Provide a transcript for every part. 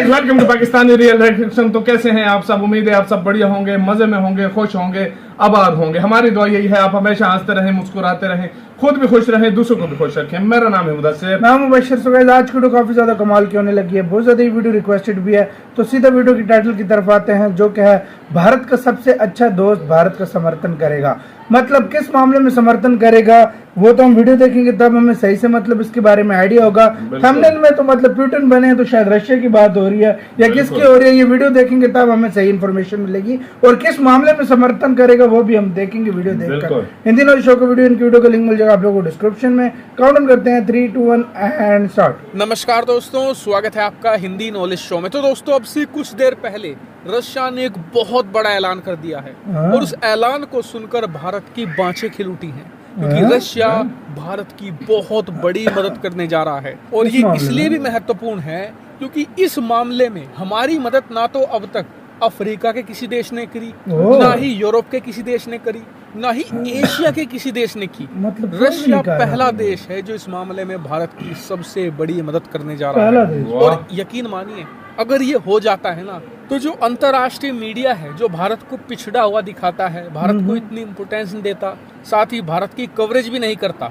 Guys, welcome to Pakistani real reaction. तो कैसे हैं आप सब? उम्मीद है आप सब बढ़िया होंगे, मजे में होंगे, खुश होंगे, आबाद होंगे। हमारी दुआ यही है आप हमेशा हंसते रहें, मुस्कुराते रहें, खुद भी खुश रहें, दूसरों को भी खुश रखें। मेरा नाम है मुदस्सिर, मैं मुबशर। सो गाइस, आज की वीडियो काफी ज्यादा कमाल की होने लगी है, बहुत ज्यादा ये वीडियो रिक्वेस्टेड भी है। तो सीधा वीडियो की टाइटल की तरफ आते हैं, जो कि है भारत का सबसे अच्छा दोस्त भारत का समर्थन करेगा। मतलब किस मामले में समर्थन करेगा वो तो हम वीडियो देखेंगे तब हमें सही से मतलब इसके बारे में आइडिया होगा। थंबनेल में तो मतलब पुतिन बने हैं तो शायद रशिया की बात हो रही है या किसकी हो रही है, ये वीडियो देखेंगे तब हमें सही इन्फॉर्मेशन मिलेगी। और किस मामले में समर्थन करेगा वो भी हम देखेंगे वीडियो देखकर। इन दिनों शो को इनकी वीडियो का लिंक मिल जाएगा आप लोगों को डिस्क्रिप्शन में। काउंट डाउन करते हैं 3, 2, 1 एंड स्टार्ट। नमस्कार दोस्तों, स्वागत है आपका हिंदी नॉलेज शो में। तो दोस्तों, अब से कुछ देर पहले रशिया ने एक बहुत बड़ा ऐलान कर दिया है और उस ऐलान को सुनकर भारत की बाँछें खिल उठी हैं, क्योंकि रशिया भारत की बहुत बड़ी मदद करने जा रहा है। और ये इसलिए भी महत्वपूर्ण है क्योंकि इस मामले में हमारी मदद ना तो अब तक अफ्रीका के किसी देश ने करी, ना ही यूरोप के किसी देश ने करी, ना ही एशिया के किसी देश ने की। मतलब रशिया पहला देश है जो इस मामले में भारत की सबसे बड़ी मदद करने जा रहा है। और यकीन मानिए, अगर ये हो जाता है ना, तो जो अंतर्राष्ट्रीय मीडिया है जो भारत को पिछड़ा हुआ दिखाता है, भारत को इतनी इम्पोर्टेंस नहीं देता, साथ ही भारत की कवरेज भी नहीं करता,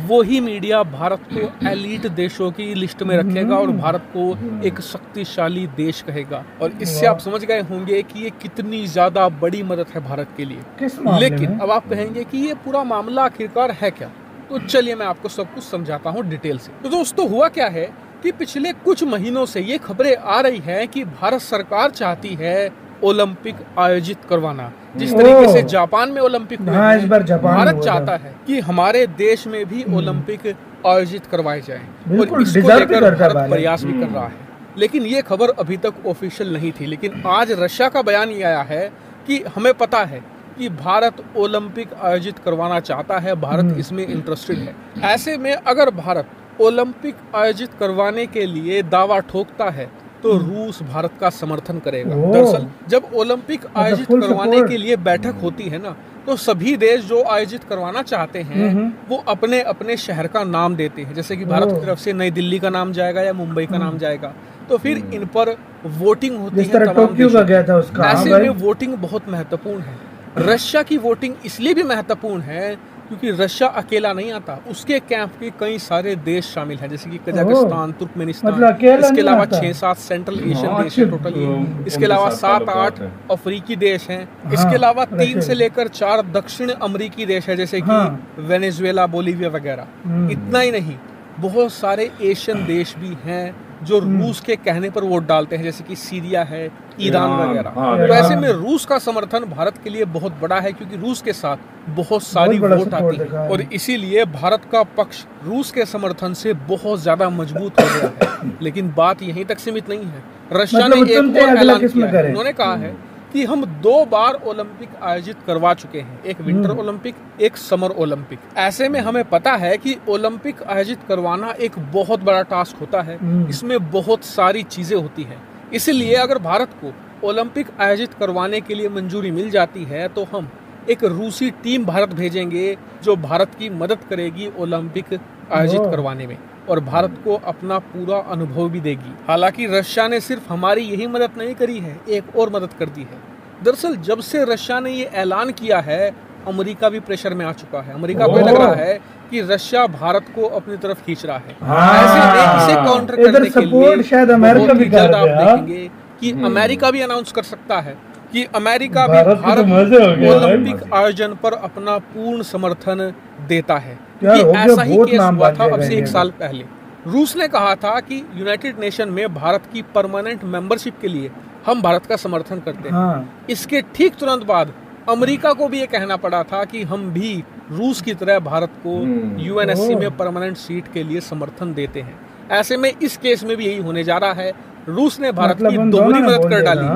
वही मीडिया भारत को एलीट देशों की लिस्ट में रखेगा और भारत को एक शक्तिशाली देश कहेगा। और इससे आप समझ गए होंगे कि ये कितनी ज्यादा बड़ी मदद है भारत के लिए। लेकिन अब आप कहेंगे कि ये पूरा मामला आखिरकार है क्या, तो चलिए मैं आपको सब कुछ समझाता हूँ डिटेल से। तो दोस्तों, हुआ क्या है कि पिछले कुछ महीनों से ये खबरें आ रही हैं कि भारत सरकार चाहती है ओलंपिक आयोजित करवाना। जिस तरीके से जापान में ओलंपिक हुए, इस बार भारत चाहता है कि हमारे देश में भी ओलंपिक आयोजित करवाए जाएं और इसको लेकर भारत प्रयास भी कर रहा है। लेकिन ये खबर अभी तक ऑफिशियल नहीं थी, लेकिन आज रशिया का बयान ये आया है कि हमें पता है कि भारत ओलंपिक आयोजित करवाना चाहता है, भारत इसमें इंटरेस्टेड है। ऐसे में अगर भारत ओलंपिक आयोजित करवाने के लिए दावा ठोकता है तो रूस भारत का समर्थन करेगा। दरअसल जब ओलंपिक आयोजित करवाने के लिए बैठक होती है ना, तो सभी देश जो आयोजित करवाना चाहते हैं वो अपने अपने शहर का नाम देते हैं। जैसे कि भारत की तरफ से नई दिल्ली का नाम जाएगा या मुंबई का नाम जाएगा, तो फिर इन पर वोटिंग होती है तमाम देशों की। ऐसे में वोटिंग बहुत महत्वपूर्ण है। रशिया की वोटिंग इसलिए भी महत्वपूर्ण है क्योंकि रशिया अकेला नहीं आता, उसके कैंप के कई सारे देश शामिल हैं, जैसे कि कजाकिस्तान, तुर्कमेनिस्तान, इसके अलावा 6-7 सेंट्रल एशियन देश हैं टोटली, इसके अलावा 7-8 अफ्रीकी देश हैं, इसके अलावा 3 से लेकर 4 दक्षिण अमेरिकी देश है, जैसे कि वेनेजुएला, बोलीविया वगैरह। इतना ही नहीं, बहुत सारे एशियन देश भी हैं जो रूस के कहने पर वोट डालते हैं, जैसे कि सीरिया है, ईरान वगैरह। तो ऐसे में रूस का समर्थन भारत के लिए बहुत बड़ा है क्योंकि रूस के साथ बहुत सारी वोट आती है और इसीलिए भारत का पक्ष रूस के समर्थन से बहुत ज्यादा मजबूत हो गया है। लेकिन बात यहीं तक सीमित नहीं है। रशिया ने एक और ऐलान किया है। उन्होंने कहा है कि हम 2 बार ओलंपिक आयोजित करवा चुके हैं, एक विंटर ओलंपिक, एक समर ओलंपिक। ऐसे में हमें पता है कि ओलंपिक आयोजित करवाना एक बहुत बड़ा टास्क होता है, इसमें बहुत सारी चीजें होती हैं। इसलिए अगर भारत को ओलंपिक आयोजित करवाने के लिए मंजूरी मिल जाती है तो हम एक रूसी टीम भारत भेजेंगे जो भारत की मदद करेगी ओलंपिक आयोजित करवाने में और भारत को अपना पूरा अनुभव भी देगी। हालांकि रशिया ने सिर्फ हमारी यही मदद नहीं करी है, एक और मदद कर दी है। दरअसल जब से रशिया ने ये ऐलान किया है, अमेरिका भी प्रेशर में आ चुका है। अमेरिका को लग रहा है कि रशिया भारत को अपनी तरफ खींच रहा है। ऐसे में इसे काउंटर करने के लिए शायद अमेरिका भी जल्द आप देखेंगे कि अमेरिका भी अनाउंस कर सकता है कि अमेरिका भी भारत ओलंपिक आयोजन पर अपना पूर्ण समर्थन देता है। क्योंकि ऐसा ही केस हुआ था अब से 1 साल पहले। रूस ने कहा था कि यूनाइटेड नेशन में भारत की परमानेंट मेंबरशिप के लिए हम भारत का समर्थन करते हैं। इसके ठीक तुरंत बाद अमेरिका को भी ये कहना पड़ा था कि हम भी रूस की तरह भारत को यूएनएससी में परमानेंट सीट के लिए समर्थन देते हैं। ऐसे में इस केस में भी यही होने जा रहा है। रूस ने भारत की दोहरी मदद कर डाली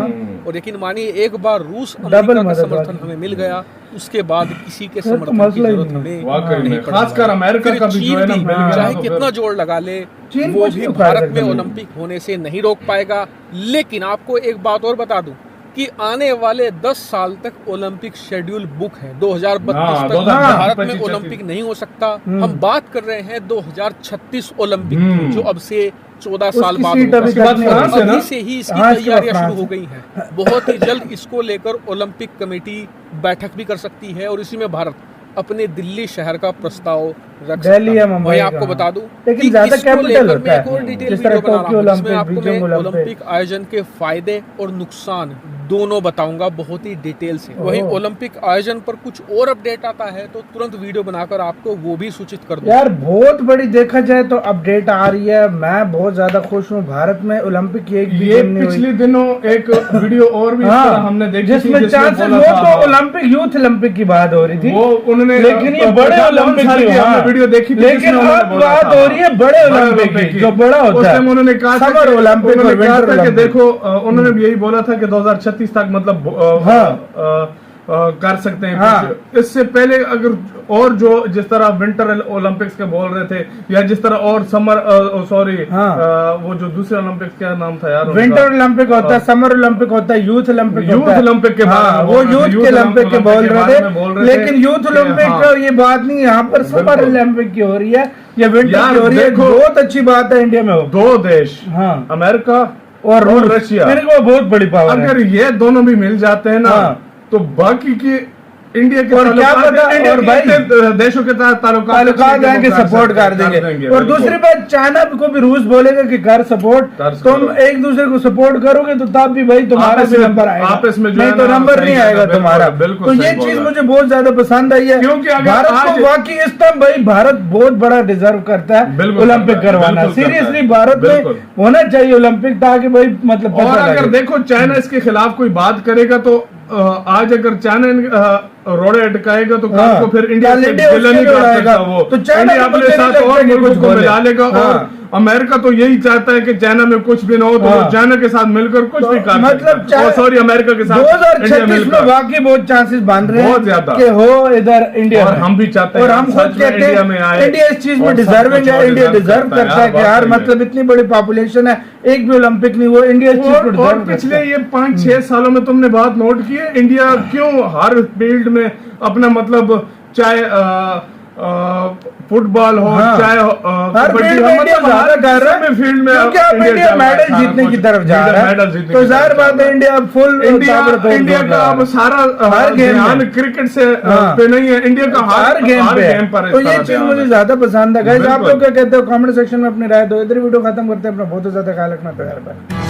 और यकीन मानिए, एक बार रूस अमेरिका का समर्थन हमें मिल गया, उसके बाद किसी के समर्थन की जरूरत हमें नहीं पड़ेगी। खासकर अमेरिका का भी जो है ना, चाहे कितना जोर लगा ले, वो भी भारत में ओलंपिक होने से नहीं रोक पाएगा। लेकिन आपको एक बात और बता दूं, कि आने वाले 10 साल तक ओलंपिक शेड्यूल बुक है। 2032 हाँ, तक 2032 भारत में 25, ओलंपिक नहीं हो सकता। हम बात कर रहे हैं 2036 ओलंपिक की, जो अब से 14 साल बाद सीट अभी होगा। तक नहीं फ्रांस है ना? अभी से ही इसकी हाँ, इसके बाद तैयारियां शुरू फ्रांस हो गई हैं। बहुत ही जल्द इसको लेकर ओलंपिक कमेटी बैठक भी कर सकती है और इसी में भारत अपने दिल्ली शहर का प्रस्ताव रख दिल्ली या सकता है। मुंबई मैं आपको का। बता दूं लेकिन कि ज्यादा इसको कैपिटल लेकर होता मैं एक और है, डिटेल जिस तरह वीडियो बना रहा टोक्यो हूं, जिसमें ओलंपिक, आपको बीजिंग मैं ओलंपिक। ओलंपिक आयोजन के फायदे और नुकसान दोनों बताऊंगा बहुत ही डिटेल से। वहीं ओलंपिक आयोजन पर कुछ और अपडेट आता है तो तुरंत वीडियो बनाकर आपको वो भी सूचित कर दूंगा। यार बहुत बड़ी देखा जाए तो अपडेट आ रही है। मैं बहुत ज्यादा खुश हूँ। भारत में ओलंपिक की एक भी ये गेम नहीं हुई। पिछले दिनों एक वीडियो और भी इस तरह हमने देखी थी, जिसमें चांसेस बोला वो था, तो हाँ, ओलंपिक यूथ ओलंपिक की बात हो रही थी, वो उन्होंने लेकिन ये बड़े ओलंपिक की हमने वीडियो देखी थी, लेकिन जिसमें उन्होंने अब बोला बात था, हो रही है बड़े ओलंपिक की, जो बड़ा उस होता टाइम है। उन्होंने कहा था समर कि- ओलंपिक और उन्होंने कहा विंटर था कि ओलंपिक। देखो उन्होंने भी यही बोला था कि 2036 तक मतलब कर सकते हैं हाँ। कुछ। इससे पहले अगर और जो जिस तरह विंटर ओलंपिक्स के बोल रहे थे या जिस तरह और समर सॉरी वो जो दूसरे ओलंपिक्स का नाम था यार, विंटर ओलंपिक होता है, समर ओलंपिक होता है, यूथ ओलंपिक यूथ ओलंपिक के बारे में वो यूथ के ओलंपिक के बोल रहे थे, लेकिन यूथ ओलंपिक हाँ। का ये बात नहीं, यहाँ पर समर ओलंपिक की हो रही है या विंटर की हो रही है। देखो, बहुत अच्छी बात है इंडिया में हो। 2 देश, हाँ, अमेरिका और रशिया, मेरे को बहुत बड़ी पावर है। अगर ये दोनों भी मिल जाते हैं ना, हाँ। तो बाकी की इंडिया के और क्या पता, इंडिया और के भाई इतने देशों के साथ ताल्लुकात जाएंगे, सपोर्ट कर देंगे। और दूसरी बात, चाइना को भी रूस बोलेगा कि कर सपोर्ट, तुम एक दूसरे को सपोर्ट करोगे तो तब भी भाई तुम्हारा भी नंबर आएगा, आपस में नहीं तो नंबर नहीं आएगा तुम्हारा। बिल्कुल तो ये चीज मुझे बहुत ज्यादा पसंद आई है, क्योंकि अगर भारत को वाकई इस टाइम भाई भारत बहुत बड़ा डिजर्व करता है ओलंपिक करवाना। सीरियसली भारत में होना चाहिए ओलंपिक, ताकि भाई मतलब और अगर देखो चाइना इसके खिलाफ कोई बात करेगा तो आज अगर चाइना रोड़े अटकाएगा तो कल को फिर इंडिया से गिला नहीं कर सकता। वो तो चाइना इंडिया अपने साथ और मुल्कों को मिला लेगा। और अमेरिका तो यही चाहता है कि चाइना में कुछ भी ना हो, तो वो चाइना के साथ मिलकर कुछ भी कर मतलब सॉरी अमेरिका के साथ 2036 में वाकई बहुत चांसेस बन रहे हैं बहुत ज्यादा कि हो इधर इंडिया और में। हम भी चाहते हैं और हम खुद कहते इंडिया में हैं आए, इंडिया इस चीज में डिजर्विंग है, इंडिया डिजर्व करता है कि यार मतलब इतनी बड़ी पॉपुलेशन है, एक भी ओलंपिक नहीं, वो इंडिया इस चीज को डिजर्व करता है। पिछले ये 5-6 सालों में तुमने बात नोट की है, इंडिया क्यों हर फील्ड में अपना मतलब चाहे फुटबॉल हो, चाहे हर फील्ड में इंडिया ज्यादा कर रहा है, फील्ड में क्योंकि अब इंडिया मेडल जीतने की तरफ जा रहा है। तो जाहिर बात है इंडिया फुल इंडिया का अब सारा हर ध्यान क्रिकेट से पे नहीं है, इंडिया का हर गेम पर। तो ये चीज मुझे ज्यादा पसंद है। गाइस आप लोग क्या कहते हो कमेंट सेक्शन में अपनी राय दो। इधर वीडियो खत्म करते हैं। अपना बहुत ज्यादा ख्याल रखना, प्यार बाय।